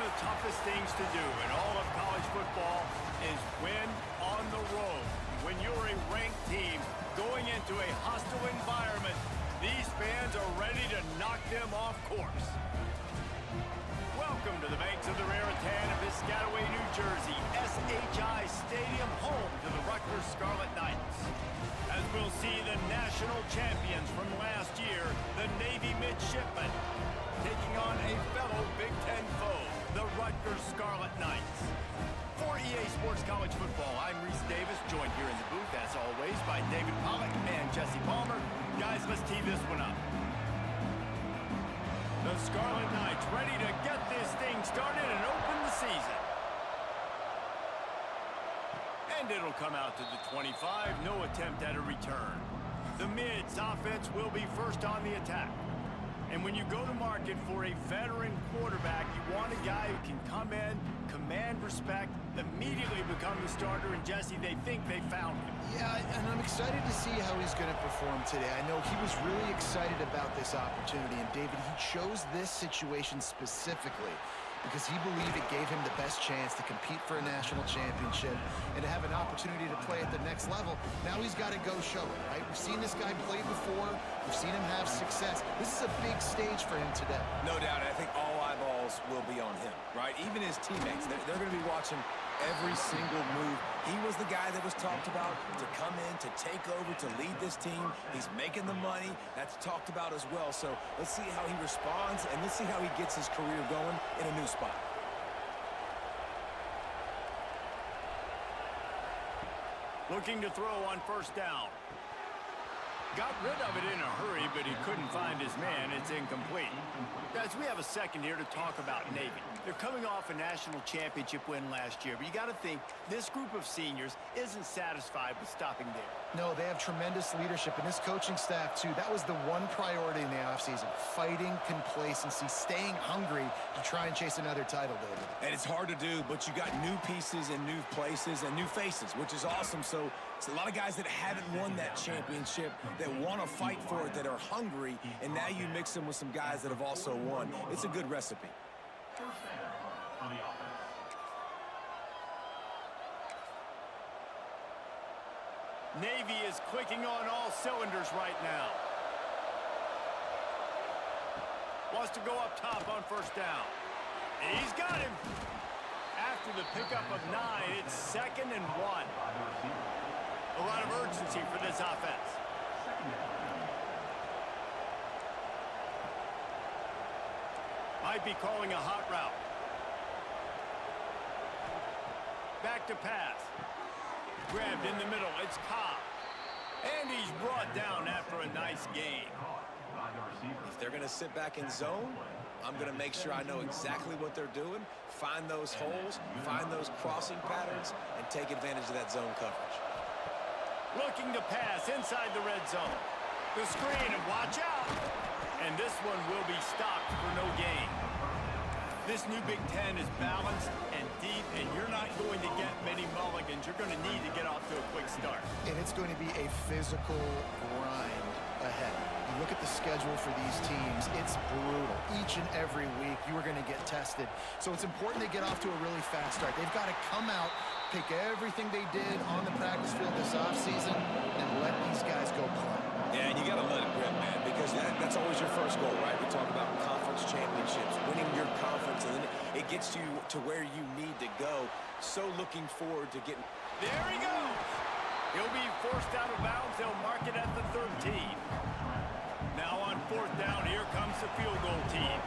the toughest things to do in all of college football is win on the road. When you're a ranked team going into a hostile environment, these fans are ready to knock them off course. Welcome to the banks of the Raritan of Piscataway, New Jersey, SHI Stadium, home to the Rutgers Scarlet Knights. As we'll see the national champions from last year, the Navy Midshipmen, taking on a fellow Big Ten foe, the Rutgers Scarlet Knights. For EA Sports College Football, I'm Reese Davis, joined here in the booth, as always, by David Pollack and Jesse Palmer. Guys, let's tee this one up. The Scarlet Knights ready to get this thing started and open the season. And it'll come out to the 25, no attempt at a return. The Mids offense will be first on the attack. And when you go to market for a veteran quarterback, you want a guy who can come in, command respect, immediately become the starter, and Jesse, they think they found him. Yeah, and I'm excited to see how he's going to perform today. I know he was really excited about this opportunity, and David, he chose this situation specifically because he believed it gave him the best chance to compete for a national championship and to have an opportunity to play at the next level. Now he's got to go show it, right? We've seen this guy play before. We've seen him have success. This is a big stage for him today. No doubt. I think all eyeballs will be on him, right? Even his teammates, they're going to be watching every single move. He was the guy that was talked about to come in, to take over, to lead this team. He's making the money. That's talked about as well. So let's see how he responds, and let's see how he gets his career going in a new spot. Looking to throw on first down. Got rid of it in a hurry, but he couldn't find his man. It's incomplete. Guys, we have a second here to talk about Navy. They're coming off a national championship win last year, but you got to think this group of seniors isn't satisfied with stopping there. No, they have tremendous leadership, and this coaching staff, too. That was the one priority in the offseason, fighting complacency, staying hungry to try and chase another title, David. And it's hard to do, but you got new pieces and new places and new faces, which is awesome. So it's a lot of guys that haven't won that championship that want to fight for it, that are hungry, and now you mix them with some guys that have also won. It's a good recipe. First down on the offense. Navy is clicking on all cylinders right now. Wants to go up top on first down. He's got him. After the pickup of 9, it's 2nd and 1. A lot of urgency for this offense. Might be calling a hot route. Back to pass. Grabbed in the middle. It's Cobb. And he's brought down after a nice gain. If they're going to sit back in zone, I'm going to make sure I know exactly what they're doing, find those holes, find those crossing patterns, and take advantage of that zone coverage. Looking to pass inside the red zone. The screen, and watch out. And this one will be stopped for no gain. This new Big Ten is balanced and deep, and you're not going to get many mulligans. You're going to need to get off to a quick start. And it's going to be a physical grind ahead. You look at the schedule for these teams, it's brutal. Each and every week, you are going to get tested. So it's important they get off to a really fast start. They've got to come out, pick everything they did on the practice field this offseason, and let these guys go play. Yeah, and you got to let it rip, man, because that's always your first goal, right? We talk about conference championships, winning your conference, and then it gets you to where you need to go. So looking forward to getting... There he goes. He'll be forced out of bounds. They'll mark it at the 13. Now on fourth down, here comes the field goal team.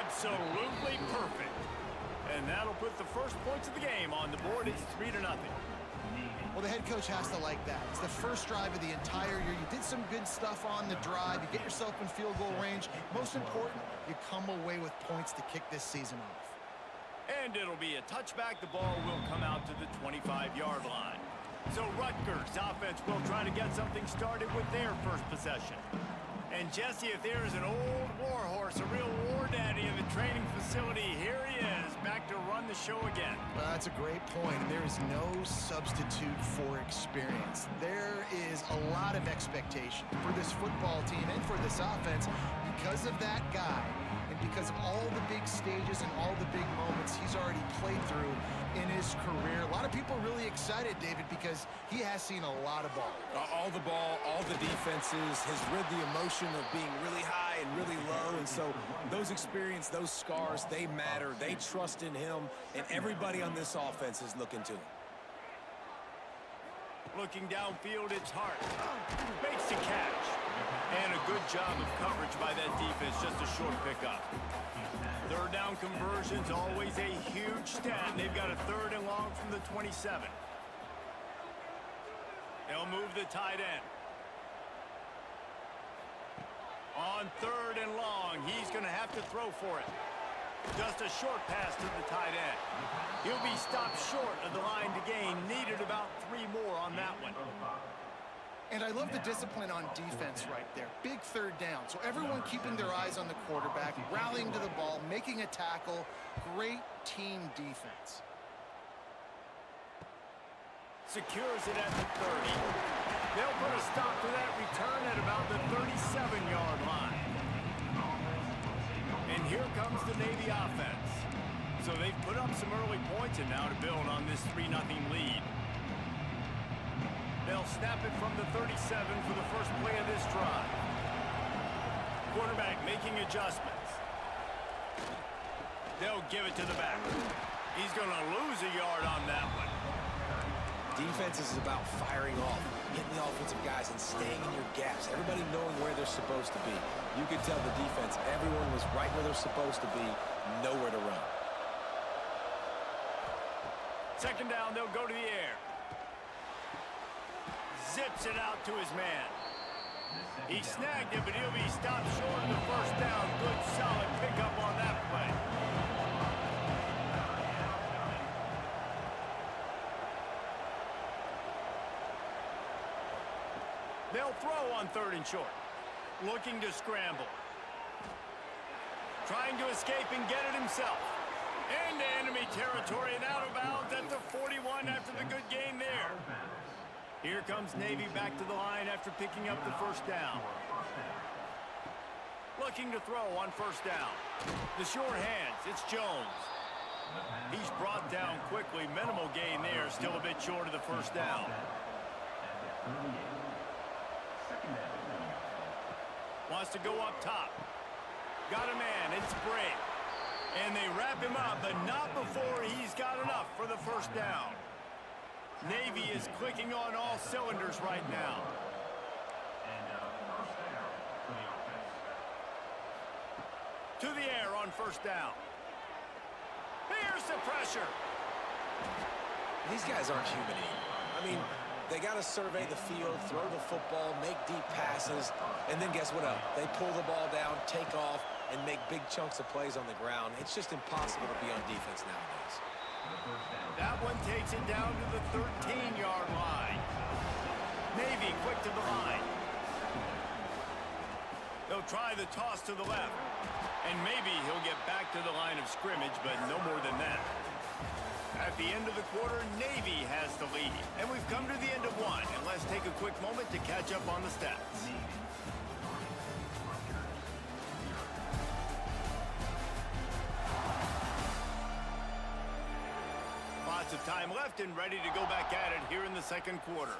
Absolutely perfect. And that'll put the first points of the game on the board. It's 3-0. Well, the head coach has to like that. It's the first drive of the entire year. You did some good stuff on the drive. You get yourself in field goal range. Most important, you come away with points to kick this season off. And it'll be a touchback. The ball will come out to the 25-yard line. So Rutgers offense will try to get something started with their first possession. And Jesse, if there is an old war horse, a real war daddy in the training facility, here he is, back to run the show again. Well, that's a great point. There is no substitute for experience. There is a lot of expectation for this football team and for this offense because of that guy and because of all the big stages and all the big moments he's already played through in his career. A lot of people are really excited, David, because he has seen a lot of ball. All the ball, all the defenses, has rid the emotion of being really high and really low. And so those experience, those scars, they matter. They trust in him, and everybody on this offense is looking to him. Looking downfield, it's Hart. Makes the catch. And a good job of coverage by that defense, just a short pickup. Third down conversions, always a huge stat. They've got a 3rd and long from the 27. They'll move the tight end. On 3rd and long, he's going to have to throw for it. Just a short pass to the tight end. He'll be stopped short of the line to gain. Needed about 3 more on that one. And I love the discipline on defense right there. Big 3rd down. So everyone keeping their eyes on the quarterback, rallying to the ball, making a tackle. Great team defense. Secures it at the 30. They'll put a stop to that return at about the 37-yard line. And here comes the Navy offense. So they've put up some early points and now to build on this 3-0 lead. They'll snap it from the 37 for the first play of this drive. Quarterback making adjustments. They'll give it to the back. He's going to lose a yard on that one. Defense is about firing off, hitting the offensive guys and staying in your gaps. Everybody knowing where they're supposed to be. You could tell the defense, everyone was right where they're supposed to be, nowhere to run. 2nd down, they'll go to the air. Zips it out to his man. He snagged it, but he'll be stopped short of the 1st down. Good, solid pickup on that play. They'll throw on 3rd and short. Looking to scramble. Trying to escape and get it himself. Into enemy territory and out of bounds at the 41 after the good gain there. Here comes Navy back to the line after picking up the 1st down. Looking to throw on 1st down. The short hands, it's Jones. He's brought down quickly. Minimal gain there, still a bit short of the 1st down. Wants to go up top. Got a man, it's Bray. And they wrap him up, but not before he's got enough for the 1st down. Navy is clicking on all cylinders right now. To the air on 1st down. Here's the pressure. These guys aren't human anymore. I mean, they got to survey the field, throw the football, make deep passes, and then guess what else? They pull the ball down, take off, and make big chunks of plays on the ground. It's just impossible to be on defense nowadays. That one takes it down to the 13-yard line. Navy quick to the line. They'll try the toss to the left. And maybe he'll get back to the line of scrimmage, but no more than that. At the end of the quarter, Navy has the lead. And we've come to the end of one. And let's take a quick moment to catch up on the stats. Lots of time left and ready to go back at it here in the 2nd quarter.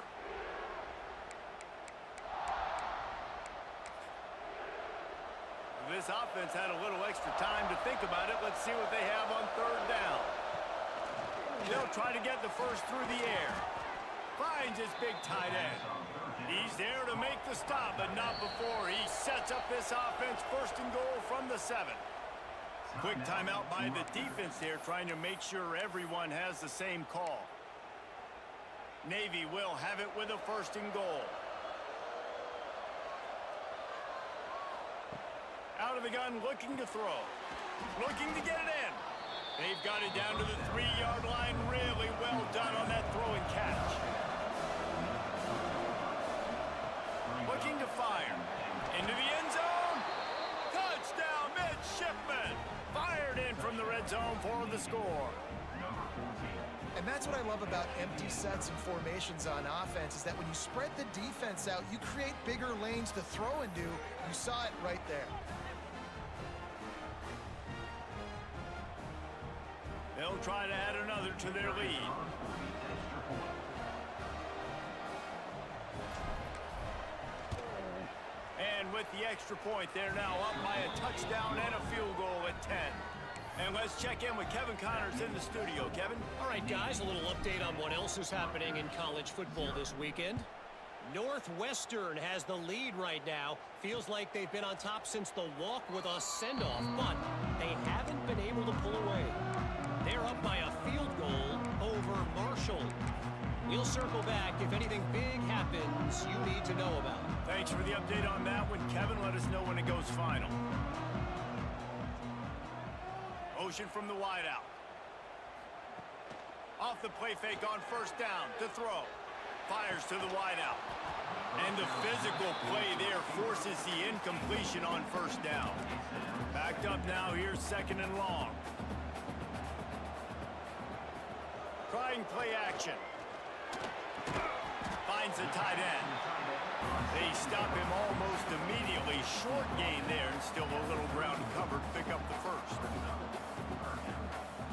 This offense had a little extra time to think about it. Let's see what they have on 3rd down. They'll try to get the first through the air. Finds his big tight end. He's there to make the stop, but not before he sets up this offense 1st and goal from the 7. Quick timeout by the defense there, trying to make sure everyone has the same call. Navy will have it with a 1st and goal. Out of the gun, looking to throw. Looking to get it in. They've got it down to the 3-yard line. Really well done on that throw and catch. Looking to fire. Into the end red zone for the score. And that's what I love about empty sets and formations on offense, is that when you spread the defense out, you create bigger lanes to throw into. You saw it right there. They'll try to add another to their lead. And with the extra point, they're now up by a touchdown and a field goal at 10. And let's check in with Kevin Connors in the studio. Kevin? All right, guys, a little update on what else is happening in college football this weekend. Northwestern has the lead right now. Feels like they've been on top since the walk with a send-off, but they haven't been able to pull away. They're up by a field goal over Marshall. We'll circle back if anything big happens you need to know about. Thanks for the update on that one, Kevin. Let us know when it goes final. Motion from the wideout. Off the play fake on first down to throw. Fires to the wideout. And the physical play there forces the incompletion on first down. Backed up now, here's second and long. Trying play action. Finds the tight end. They stop him almost immediately. Short gain there, and still a little ground covered. Pick up the first.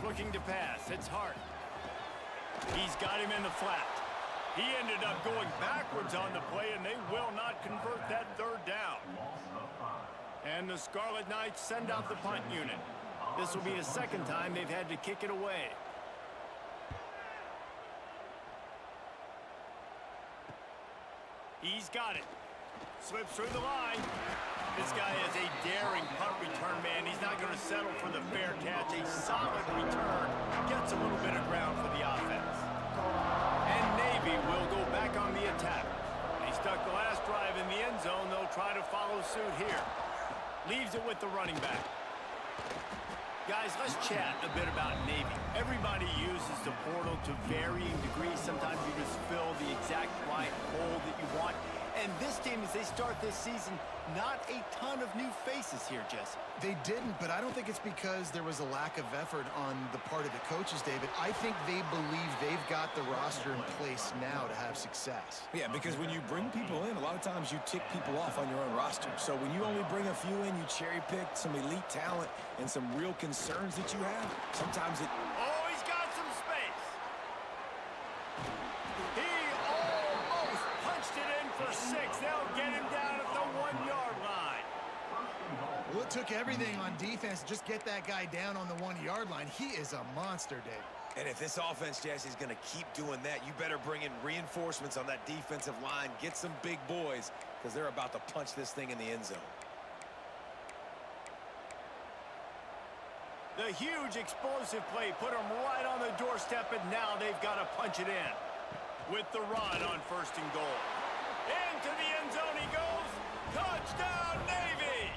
Looking to pass. It's Hart. He's got him in the flat. He ended up going backwards on the play, and they will not convert that third down. And the Scarlet Knights send out the punt unit. This will be the second time they've had to kick it away. He's got it. Slips through the line. This guy is a daring punt return man. He's not going to settle for the fair catch. A solid return. Gets a little bit of ground for the offense. And Navy will go back on the attack. They stuck the last drive in the end zone. They'll try to follow suit here. Leaves it with the running back. Guys, let's chat a bit about Navy. Everybody uses the portal to varying degrees. Sometimes you just fill the exact right hole that you want. And this team, as they start this season, not a ton of new faces here, Jesse. They didn't, but I don't think it's because there was a lack of effort on the part of the coaches, David. I think they believe they've got the roster in place now to have success. Yeah, because when you bring people in, a lot of times you tick people off on your own roster. So when you only bring a few in, you cherry pick some elite talent and some real concerns that you have. Sometimes it... Oh, he's got some space. He almost punched it in for 6. They'll get him down at the 1-yard line. Well, it took everything on defense to just get that guy down on the 1-yard line. He is a monster, Dave. And if this offense, Jesse, is going to keep doing that, you better bring in reinforcements on that defensive line. Get some big boys, because they're about to punch this thing in the end zone. The huge explosive play put them right on the doorstep, and now they've got to punch it in. With the run on first and goal. Into the end zone he goes. Touchdown, Navy!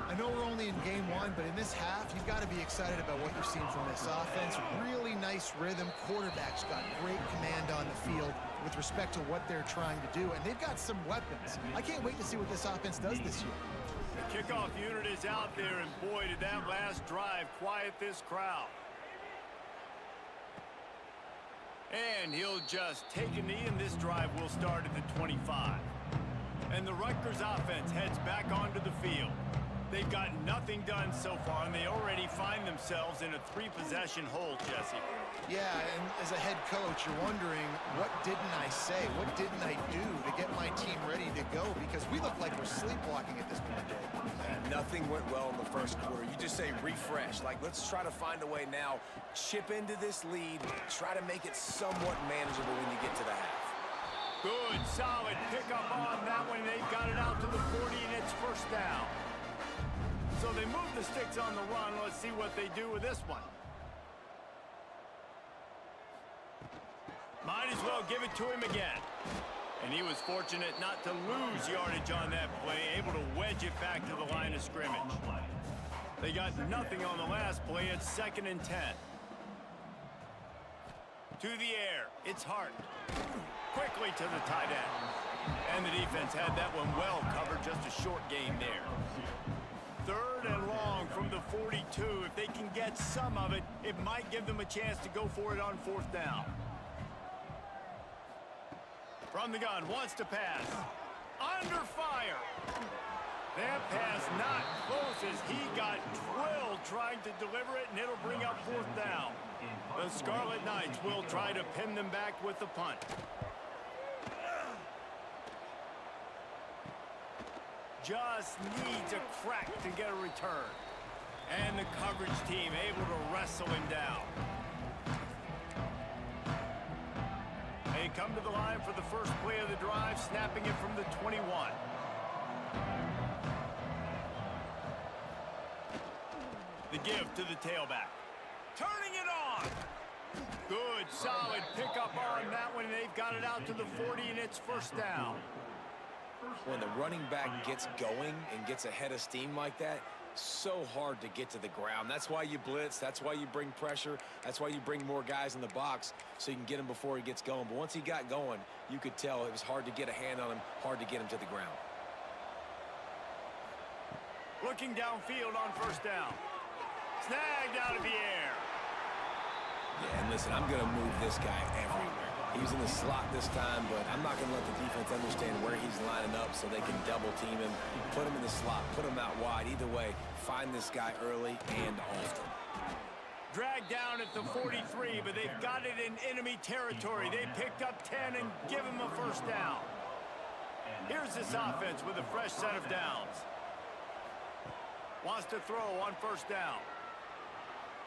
I know we're only in game 1, but in this half, you've got to be excited about what you've seen from this offense. Really nice rhythm. Quarterback's got great command on the field with respect to what they're trying to do, and they've got some weapons. I can't wait to see what this offense does this year. The kickoff unit is out there, and boy, did that last drive quiet this crowd. And he'll just take a knee, and this drive will start at the 25. And the Rutgers offense heads back onto the field. They've got nothing done so far, and they already find themselves in a 3-possession hole, Jesse. Yeah, and as a head coach, you're wondering, what didn't I say? What didn't I do to get my team ready to go? Because we look like we're sleepwalking at this point, Dave. Nothing went well in the first quarter. You just say refresh. Like, let's try to find a way now. Chip into this lead. Try to make it somewhat manageable when you get to the half. Good, solid pickup on that one. They've got it out to the 40, and it's first down. So they move the sticks on the run. Let's see what they do with this one. Might as well give it to him again. And he was fortunate not to lose yardage on that play, able to wedge it back to the line of scrimmage. They got nothing on the last play. It's 2nd and 10. To the air. It's Hart. Quickly to the tight end. And the defense had that one well covered. Just a short gain there. 3rd and long from the 42. If they can get some of it, it might give them a chance to go for it on 4th down. From the gun, wants to pass. Under fire. That pass not close as he got drilled trying to deliver it, and it'll bring up 4th down. The Scarlet Knights will try to pin them back with the punt. Just needs a crack to get a return. And the coverage team able to wrestle him down. They come to the line for the first play of the drive, snapping it from the 21. The give to the tailback. Turning it on. Good, solid pickup on that one. They've got it out to the 40, and it's 1st down. When the running back gets going and gets ahead of steam like that, so hard to get to the ground. That's why you blitz. That's why you bring pressure. That's why you bring more guys in the box so you can get him before he gets going. But once he got going, you could tell it was hard to get a hand on him, hard to get him to the ground. Looking downfield on 1st down. Snagged out of the air. Yeah, and listen, I'm going to move this guy everywhere. He was in the slot this time, but I'm not going to let the defense understand where he's lining up so they can double team him, put him in the slot, put him out wide. Either way, find this guy early and often. Dragged down at the 43, but they've got it in enemy territory. They picked up 10 and give him a 1st down. Here's this offense with a fresh set of downs. Wants to throw on 1st down.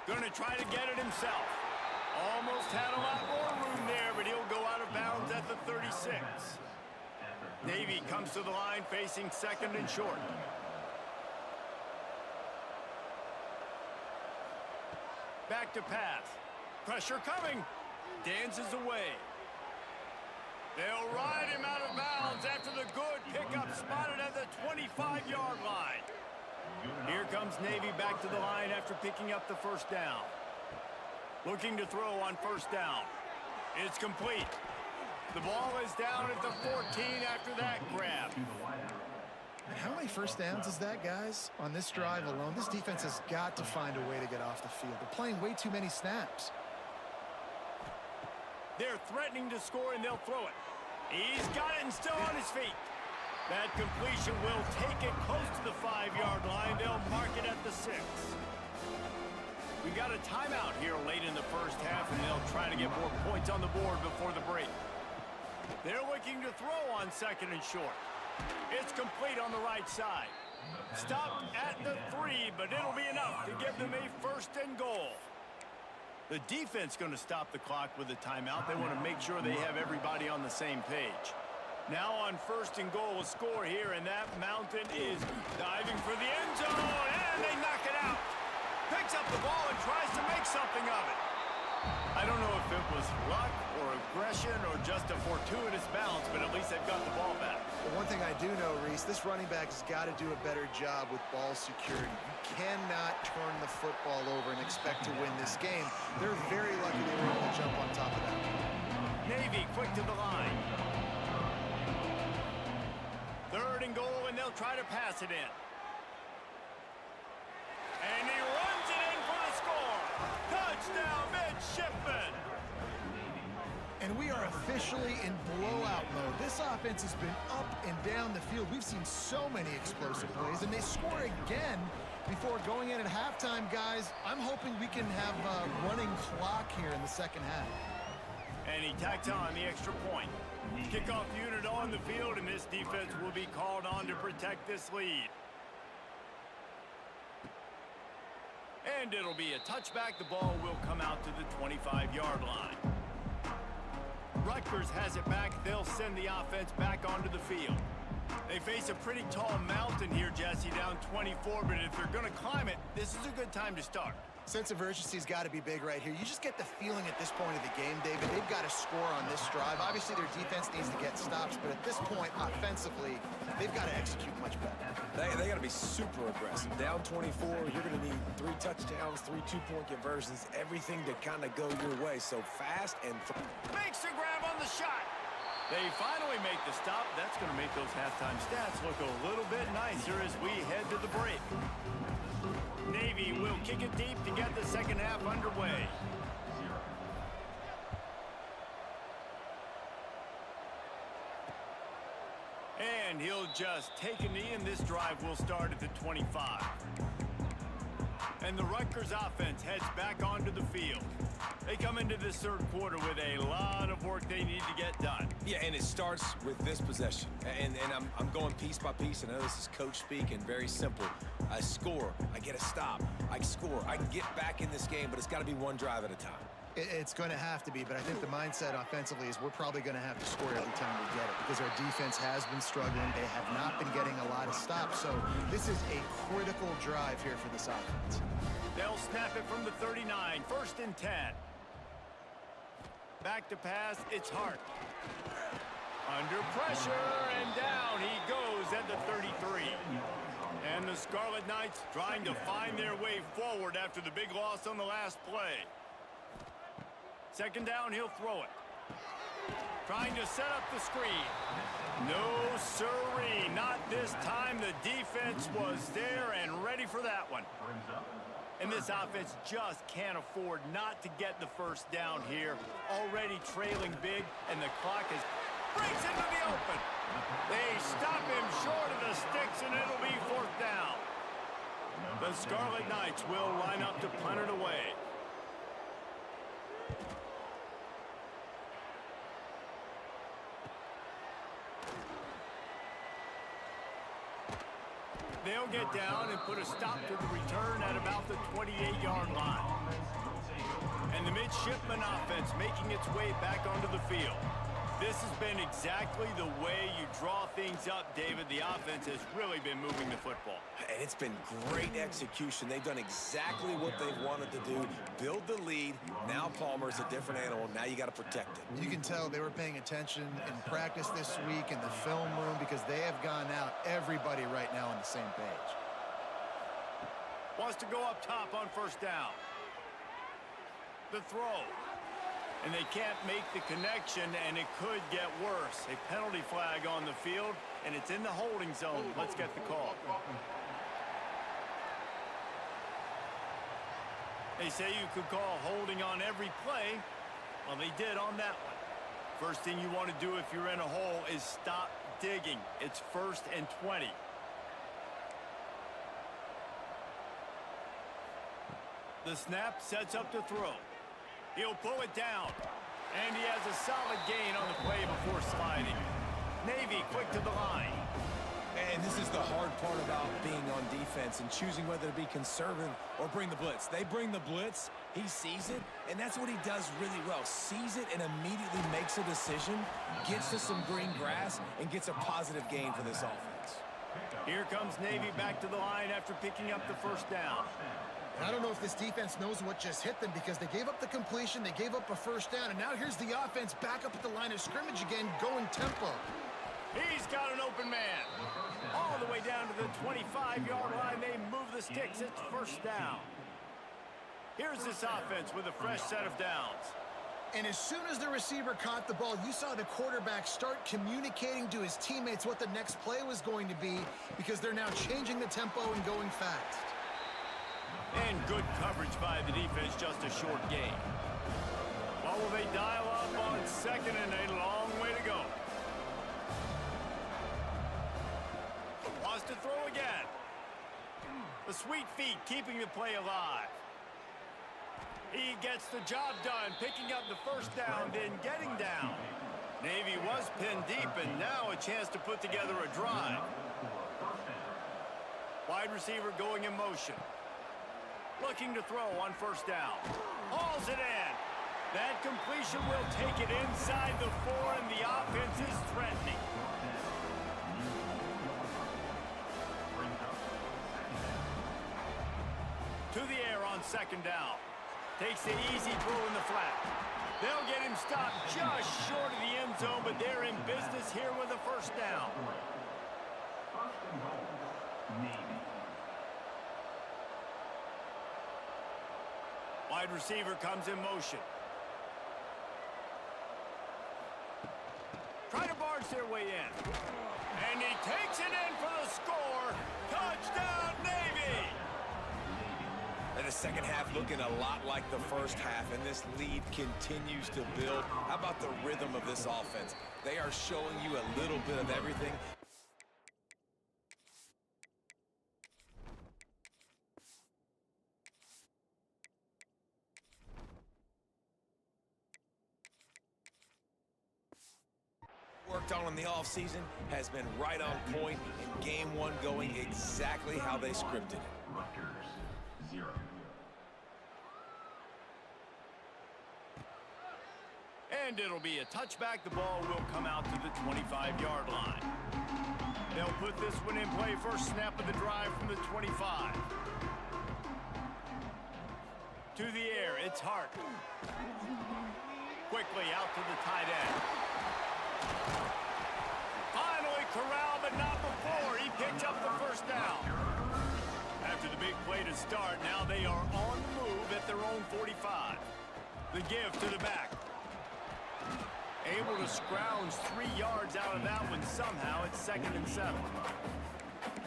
Gonna try to get it himself. Almost had a lot more room there, but he'll go out of bounds at the 36. Navy comes to the line facing 2nd and short. Back to pass. Pressure coming. Dances away. They'll ride him out of bounds after the good pickup spotted at the 25-yard line. Here comes Navy back to the line after picking up the 1st down. Looking to throw on 1st down. It's complete. The ball is down at the 14 after that grab. And how many 1st downs is that, guys? On this drive alone, this defense has got to find a way to get off the field. They're playing way too many snaps. They're threatening to score, and they'll throw it. He's got it and still on his feet. That completion will take it close to the 5-yard line. They'll mark it at the 6. We got a timeout here late in the 1st half, and they'll try to get more points on the board before the break. They're looking to throw on 2nd and short. It's complete on the right side. Stopped at the 3, but it'll be enough to give them a 1st and goal. The defense going to stop the clock with a timeout. They want to make sure they have everybody on the same page. Now on 1st and goal, a score here, and that mountain is diving for the end zone, and they knock it out. Picks up the ball and tries to make something of it. I don't know if it was luck or aggression or just a fortuitous bounce, but at least they've got the ball back. But one thing I do know, Reese, this running back has got to do a better job with ball security. You cannot turn the football over and expect to win this game. They're very lucky they were able to jump on top of that. Navy quick to the line. 3rd and goal, and they'll try to pass it in. And he runs it in for the score. Touchdown, midshipman. And we are officially in blowout mode. This offense has been up and down the field. We've seen so many explosive plays, and they score again before going in at halftime, guys. I'm hoping we can have a running clock here in the 2nd half. And he tacks on the extra point. Kickoff unit on the field, and this defense will be called on to protect this lead. And it'll be a touchback. The ball will come out to the 25-yard line. Rutgers has it back. They'll send the offense back onto the field. They face a pretty tall mountain here, Jesse, down 24, but if they're going to climb it, this is a good time to start. Sense of urgency's got to be big right here. You just get the feeling at this point of the game, David, they've got to score on this drive. Obviously, their defense needs to get stops, but at this point, offensively, they've got to execute much better. They got to be super aggressive. Down 24, you're going to need 3 touchdowns, 3 two-point conversions, everything to kind of go your way. So fast and... Makes the grab on the shot. They finally make the stop. That's going to make those halftime stats look a little bit nicer as we head to the break. Navy will kick it deep to get the second half underway. And he'll just take a knee, and this drive will start at the 25. And the Rutgers offense heads back onto the field. They come into this third quarter with a lot of work they need to get done. Yeah, and it starts with this possession. And I'm going piece by piece. I know this is coach speak and very simple. I score, I get a stop, I score. I can get back in this game, but it's got to be one drive at a time. It's going to have to be, but I think the mindset offensively is we're probably going to have to score every time we get it because our defense has been struggling. They have not been getting a lot of stops, so this is a critical drive here for this offense. They'll snap it from the 39, 1st and 10. Back to pass, it's Hart. Under pressure, and down he goes at the 33. And the Scarlet Knights trying to find their way forward after the big loss on the last play. Second down, he'll throw it. Trying to set up the screen. No siree, not this time. The defense was there and ready for that one. And this offense just can't afford not to get the first down here. Already trailing big, and the clock is breaks into the open. They stop him short of the sticks, and it'll be 4th down. The Scarlet Knights will line up to punt it away. They'll get down and put a stop to the return at about the 28-yard line. And the midshipman offense making its way back onto the field. This has been exactly the way you draw things up, David. The offense has really been moving the football. And it's been great execution. They've done exactly what they've wanted to do. Build the lead. Now Palmer's a different animal. Now you got to protect it. You can tell they were paying attention in practice this week in the film room because they have gone out, everybody right now on the same page. Wants to go up top on 1st down. The throw. And they can't make the connection, and it could get worse. A penalty flag on the field, and it's in the holding zone. Let's get the call. They say you could call holding on every play. Well, they did on that one. First thing you want to do if you're in a hole is stop digging. It's 1st and 20. The snap sets up the throw. He'll pull it down. And he has a solid gain on the play before sliding. Navy quick to the line. And this is the hard part about being on defense and choosing whether to be conservative or bring the blitz. They bring the blitz, he sees it, and that's what he does really well. Sees it and immediately makes a decision, gets to some green grass, and gets a positive gain for this offense. Here comes Navy back to the line after picking up the 1st down. I don't know if this defense knows what just hit them because they gave up the completion, they gave up a 1st down, and now here's the offense back up at the line of scrimmage again, going tempo. He's got an open man. All the way down to the 25-yard line. They move the sticks. It's 1st down. Here's this offense with a fresh set of downs. And as soon as the receiver caught the ball, you saw the quarterback start communicating to his teammates what the next play was going to be because they're now changing the tempo and going fast. And good coverage by the defense, just a short gain. What will they dial up on 2nd and a long way to go? Wants to throw again. The sweet feet keeping the play alive. He gets the job done, picking up the 1st down, then getting down. Navy was pinned deep, and now a chance to put together a drive. Wide receiver going in motion. Looking to throw on 1st down. Hauls it in. That completion will take it inside the 4, and the offense is threatening. To the air on 2nd down. Takes the easy throw in the flat. They'll get him stopped just short of the end zone, but they're in business here with a 1st down. 1st and goal. Navy. Wide receiver comes in motion. Tries And he takes it in for the score. Touchdown, Navy! And the second half looking a lot like the first half, and this lead continues to build. How about the rhythm of this offense? They are showing you a little bit of everything. Worked on in the offseason has been right on point, and game one going exactly how they scripted it. Rutgers, 0. And it'll be a touchback. The ball will come out to the 25-yard line. They'll put this one in play. First snap of the drive from the 25. To the air, it's Hart. Quickly out to the tight end. Finally corralled, but not before. He picked up the first down. After the big play to start, now they are on the move at their own 45. The give to the back. Able to scrounge 3 yards out of that one somehow. It's 2nd and 7.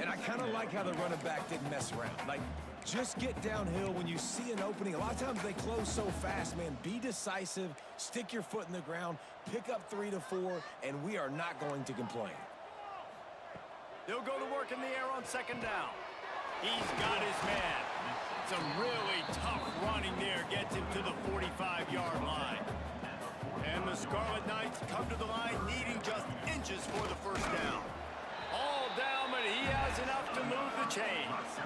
And I kind of like how the running back didn't mess around. Like, just get downhill when you see an opening. A lot of times they close so fast, man. Be decisive, stick your foot in the ground, pick up 3 to 4, and we are not going to complain. They'll go to work in the air on 2nd down. He's got his man. Some really tough running there gets him to the 45-yard line. And the Scarlet Knights come to the line needing just inches for the first down. All down, but he has enough to move the chains.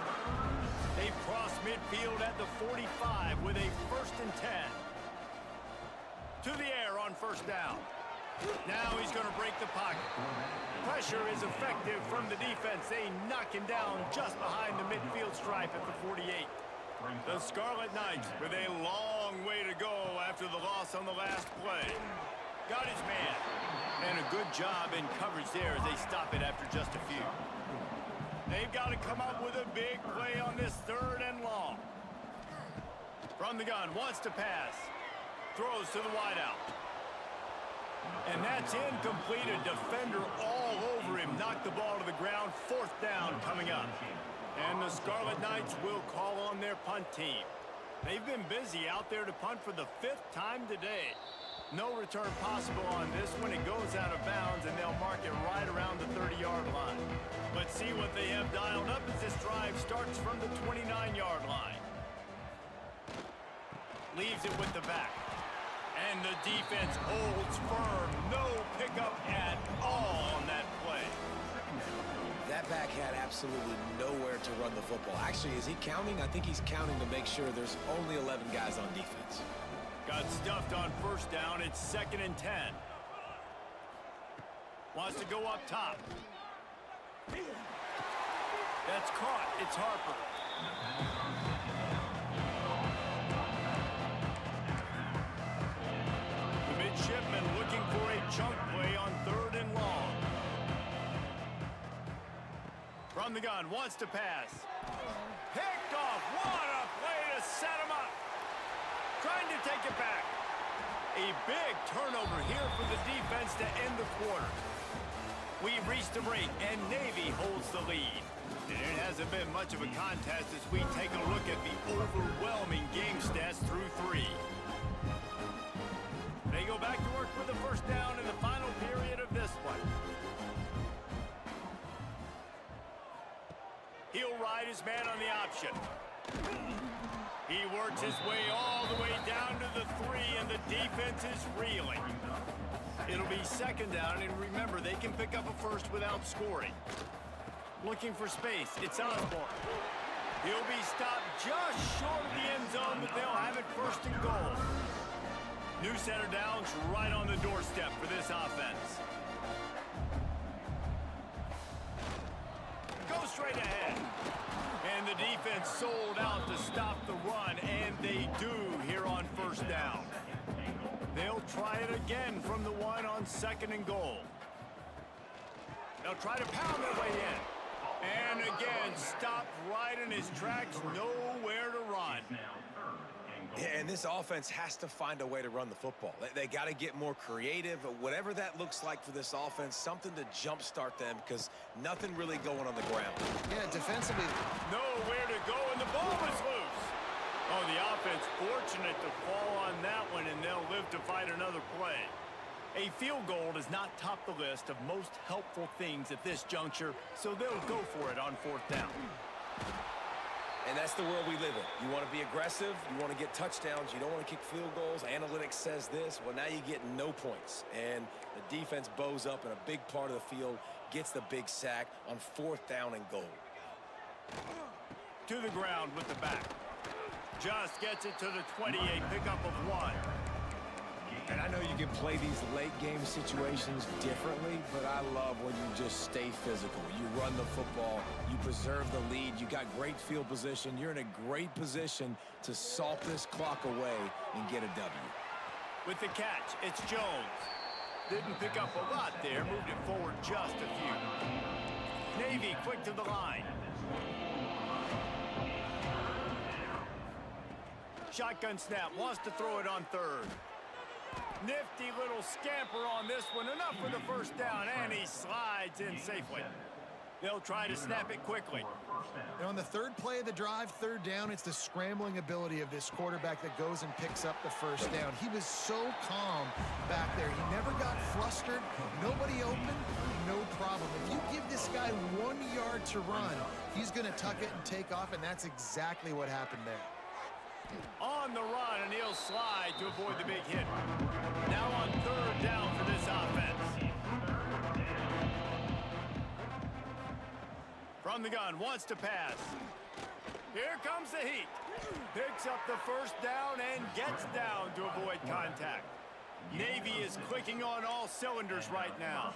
They've crossed midfield at the 45 with a 1st and 10. To the air on 1st down. Now he's going to break the pocket. Pressure is effective from the defense. They knock him down just behind the midfield stripe at the 48. The Scarlet Knights with a long way to go after the loss on the last play. Got his man. And a good job in coverage there as they stop it after just a few. They've got to come up with a big play on this 3rd and long. From the gun, wants to pass. Throws to the wideout. And that's incomplete. A defender all over him. Knocked the ball to the ground. 4th down coming up. And the Scarlet Knights will call on their punt team. They've been busy out there to punt for the 5th time today. No return possible on this one. It goes out of bounds, and they'll mark it right around the 30-yard line. Let's see what they have dialed up as this drive starts from the 29-yard line. Leaves it with the back. And the defense holds firm. No pickup at all on that play. That back had absolutely nowhere to run the football. Actually, is he counting? I think he's counting to make sure there's only 11 guys on defense. Got stuffed on 1st down. It's 2nd and 10. Wants to go up top. That's caught. It's Harper. The midshipman looking for a chunk play on 3rd and long. From the gun, wants to pass. Picked off. What a play to set him up. Trying to take it back. A big turnover here for the defense to end the quarter. We've reached a break, and Navy holds the lead. And it hasn't been much of a contest as we take a look at the overwhelming game stats through 3. They go back to work with the 1st down in the final period of this one. He'll ride his man on the option. He works his way all the way down to the 3, and the defense is reeling. It'll be 2nd down, and remember, they can pick up a 1st without scoring. Looking for space. It's Osborne. He'll be stopped just short of the end zone, but they'll have it 1st and goal. New center downs right on the doorstep for this offense. Go straight ahead. And the defense sold out to stop the run, and they do here on 1st down. They'll try it again from the 1 on 2nd and goal. They'll try to pound their way in. And again, stopped right in his tracks, nowhere to run. And this offense has to find a way to run the football. They got to get more creative, whatever that looks like for this offense, something to jumpstart them because nothing really going on the ground. Yeah, defensively. Nowhere to go, and the ball is loose. Oh, the offense fortunate to fall on that one, and they'll live to fight another play. A field goal does not top the list of most helpful things at this juncture, so they'll go for it on 4th down. And that's the world we live in. You want to be aggressive, you want to get touchdowns, you don't want to kick field goals. Analytics says this. Well, now you get no points. And the defense bows up in a big part of the field, gets the big sack on 4th down and goal. To the ground with the back. Just gets it to the 28, pickup of 1. And I know you can play these late-game situations differently, but I love when you just stay physical. You run the football, you preserve the lead, you got great field position, you're in a great position to salt this clock away and get a W. With the catch, it's Jones. Didn't pick up a lot there, moved it forward just a few. Navy quick to the line. Shotgun snap, wants to throw it on 3rd. Nifty little scamper on this one, enough for the 1st down, and he slides in safely. They'll try to snap it quickly. And on the 3rd play of the drive, 3rd down, it's the scrambling ability of this quarterback that goes and picks up the 1st down. He was so calm back there. He never got flustered. Nobody open, no problem. If you give this guy 1 yard to run, he's going to tuck it and take off, and that's exactly what happened there. On the run, and he'll slide to avoid the big hit. Now on 3rd down for this offense. From the gun, wants to pass. Here comes the heat. Picks up the 1st down and gets down to avoid contact. Navy is clicking on all cylinders right now.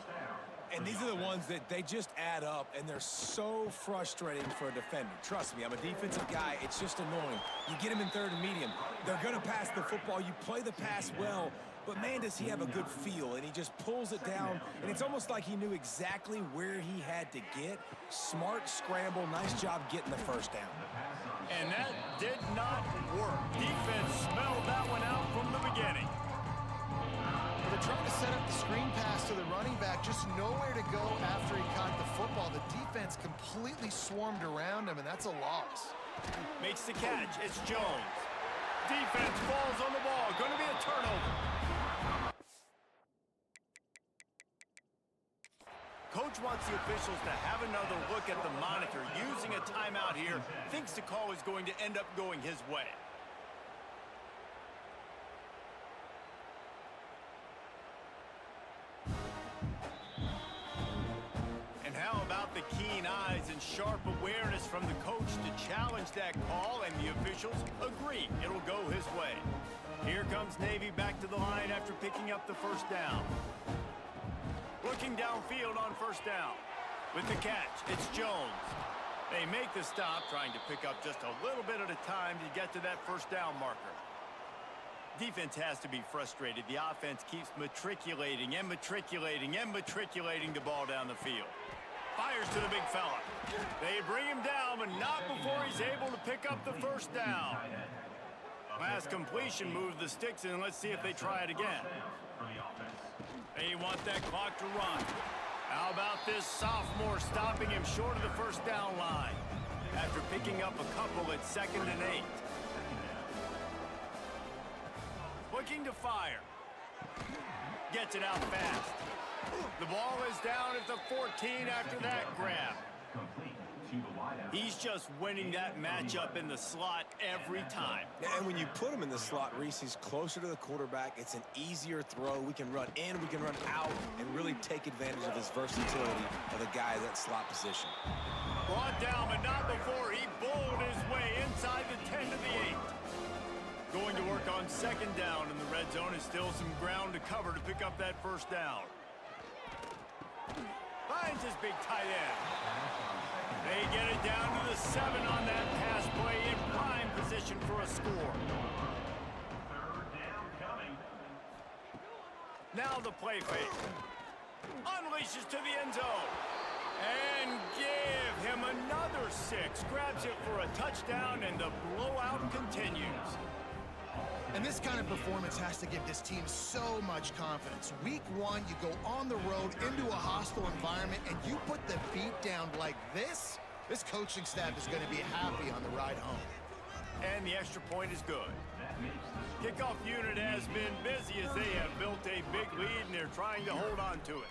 And these are the ones that they just add up, and they're so frustrating for a defender. Trust me, I'm a defensive guy. It's just annoying. You get him in 3rd and medium. They're going to pass the football. You play the pass well, but, man, does he have a good feel. And he just pulls it down, and it's almost like he knew exactly where he had to get. Smart scramble. Nice job getting the 1st down. And that did not work. Defense smelled that one out from the beginning. They're trying to set up the screen pass to the running back, just nowhere to go after he caught the football. The defense completely swarmed around him, and that's a loss. Makes the catch. It's Jones. Defense falls on the ball. Going to be a turnover. Coach wants the officials to have another look at the monitor. Using a timeout here, thinks the call is going to end up going his way. How about the keen eyes and sharp awareness from the coach to challenge that call, and the officials agree it'll go his way. Here comes Navy back to the line after picking up the 1st down. Looking downfield on 1st down. With the catch, it's Jones. They make the stop, trying to pick up just a little bit at a time to get to that 1st down marker. Defense has to be frustrated. The offense keeps matriculating and matriculating and matriculating the ball down the field. Fires to the big fella. They bring him down, but not before he's able to pick up the 1st down. Last completion moved the sticks, and let's see if they try it again. They want that clock to run. How about this sophomore stopping him short of the 1st down line after picking up a couple at 2nd and 8. Looking to fire. Gets it out fast. The ball is down at the 14 after that grab. He's just winning that matchup in the slot every time. And when you put him in the slot, Reese, he's closer to the quarterback. It's an easier throw. We can run in, we can run out, and really take advantage of his versatility of the guy at that slot position. Brought down, but not before he bowled his way inside the 10 to the 8. Going to work on 2nd down, and the red zone is still some ground to cover to pick up that 1st down. Finds his big tight end. They get it down to the 7 on that pass play, in prime position for a score. Now the play fake. Unleashes to the end zone. And give him another 6. Grabs it for a touchdown, and the blowout continues. And this kind of performance has to give this team so much confidence. Week 1, you go on the road into a hostile environment, and you put the beat down like this. This coaching staff is going to be happy on the ride home. And the extra point is good. Kickoff unit has been busy as they have built a big lead, and they're trying to hold on to it.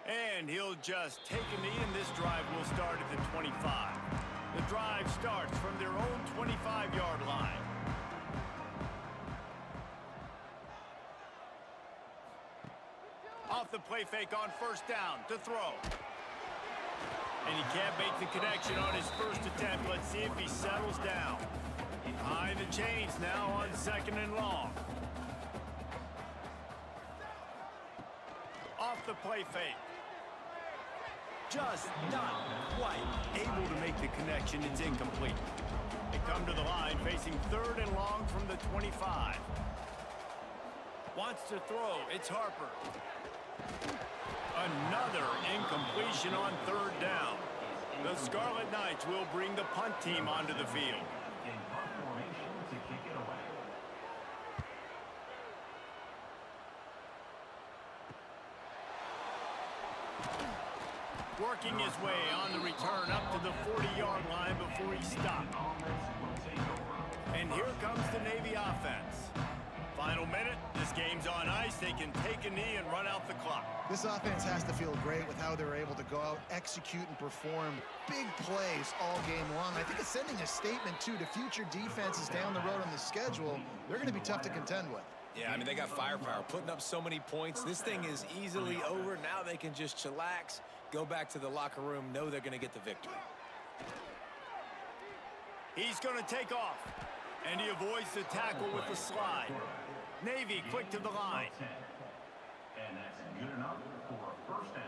And he'll just take a knee, and this drive will start at the 25. The drive starts from their own 25-yard line. Off the play fake on first down to throw. And he can't make the connection on his first attempt. Let's see if he settles down. Behind the chains now on 2nd and long. Off the play fake. Just not quite able to make the connection. It's incomplete. They come to the line facing 3rd and long from the 25. Wants to throw. It's Harper. Another incompletion on 3rd down. The Scarlet Knights will bring the punt team onto the field. In punt formation to kick it away. Working his way on the return up to the 40-yard line before he stopped. And here comes the Navy offense. Final minute, this game's on ice. They can take a knee and run out the clock. This offense has to feel great with how they're able to go out, execute, and perform big plays all game long. I think it's sending a statement, too, to future defenses down the road on the schedule. They're going to be tough to contend with. Yeah, I mean, they got firepower, putting up so many points. This thing is easily over. Now they can just chillax, go back to the locker room, know they're going to get the victory. He's going to take off, and he avoids the tackle with the slide. Navy quick to the line. And that's good enough for a first down.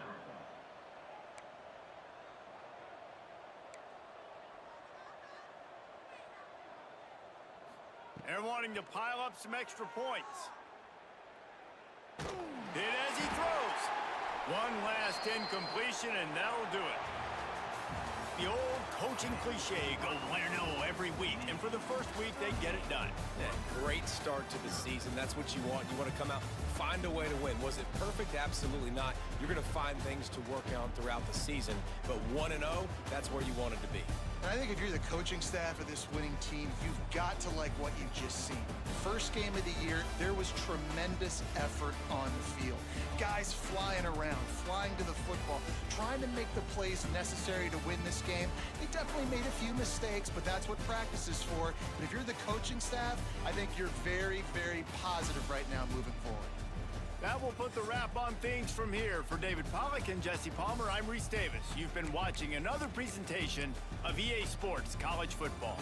They're wanting to pile up some extra points. Hit as he throws. One last incompletion, and that'll do it. The old coaching cliche, go win or no every week. And for the first week, they get it done. Yeah, great start to the season. That's what you want. You want to come out, find a way to win. Was it perfect? Absolutely not. You're going to find things to work on throughout the season. But 1-0, that's where you wanted to be. And I think if you're the coaching staff of this winning team, you've got to like what you've just seen. First game of the year, there was tremendous effort on the field. Guys flying around, flying to the football, trying to make the plays necessary to win this game. They definitely made a few mistakes, but that's what practice is for. But if you're the coaching staff, I think you're very, very positive right now moving forward. That will put the wrap on things from here. For David Pollack and Jesse Palmer, I'm Reese Davis. You've been watching another presentation of EA Sports College Football.